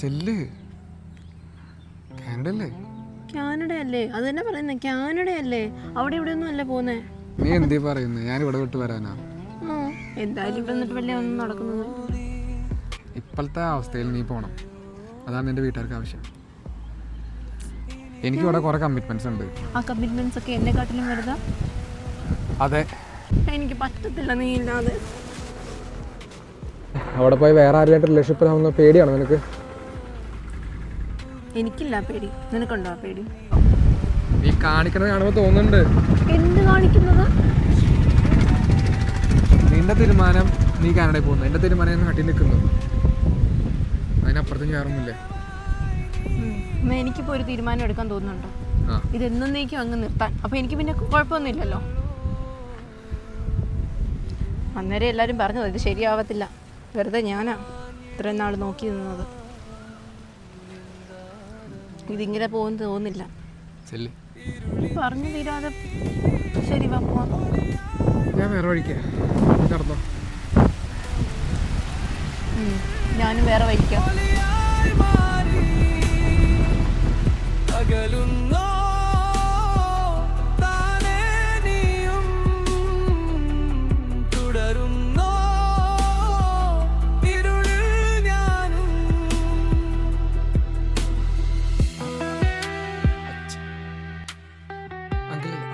ചെല്ല്. കാനഡ അല്ലേ? കാനഡ അല്ലേ? അത് തന്നെ പറയുന്നത്, കാനഡ അല്ലേ? അവിടെ ഇവിടെ ഒന്നും അല്ല പോകുന്നേ. നീ എന്തീ പറയുന്നത്? ഞാൻ ഇവിടെ വിട്ട് വരാനാ? എന്തായാലും ഇവിടെ നിന്നിട്ട് വല്ല ഒന്നും നടക്കുന്നത്. ഇപ്പോഴത്തെ അവസ്ഥയിൽ നീ പോകണം, അതാണ് എൻ്റെ വീട്ടുകാർക്ക് ആവശ്യം. എനിക്കിവിടെ കുറേ കമ്മിറ്റ്മെൻറ്റ്സ് ഉണ്ട്. ആ കമ്മിറ്റ്മെന്റ്സ് ഒക്കെ എന്നെക്കാട്ടിലും വലുതാ. അതെ, എനിക്ക് പറ്റത്തില്ല നീ ഇല്ലാതെ. അവിടെ പോയി വേറെ ആരുമായിട്ട് റിലേഷൻഷിപ്പിലാവുന്ന പേടിയാണോ നിനക്ക്? എനിക്കില്ല പേടി, നിനക്കുണ്ടോ ആ പേടി? നീ കാണിക്കണത് കാണുമ്പോൾ തോന്നുന്നുണ്ട്. എന്ത് കാണിക്കുന്നത്? നിന്റെ തീരുമാനം നീ കാനഡയിൽ പോകുന്നു, എൻ്റെ തീരുമാനം നാട്ടിൽ നിൽക്കുന്നു. അതിനപ്പുറത്തും കയറുന്നില്ലേ? എനിക്കിപ്പോൾ ഒരു തീരുമാനം എടുക്കാൻ തോന്നുന്നുണ്ടോ? ഇതെന്നേക്കും അങ്ങ് നിർത്താൻ. അപ്പോൾ എനിക്ക് പിന്നെ കുഴപ്പമൊന്നുമില്ലല്ലോ. അന്നേരം എല്ലാവരും പറഞ്ഞത് ഇത് ശരിയാവത്തില്ല, വെറുതെ ഞാനാ ഇത്രയും നാൾ നോക്കി നിന്നത്. ഇതിങ്ങനെ പോകുമെന്ന് തോന്നുന്നില്ല. പറഞ്ഞു തീരാതെ. ശരി, വാ പോവാം. ഞാൻ വേറെ വഴിക്കാം, നടന്നോ. ഞാനും വേറെ വഴിക്കാം.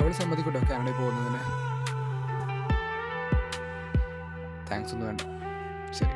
അവൾ സമ്മതിക്കട്ടോ കാനഡയിൽ പോകുന്നതിന്? താങ്ക്സ് ഒന്നും വേണ്ട. ശരി.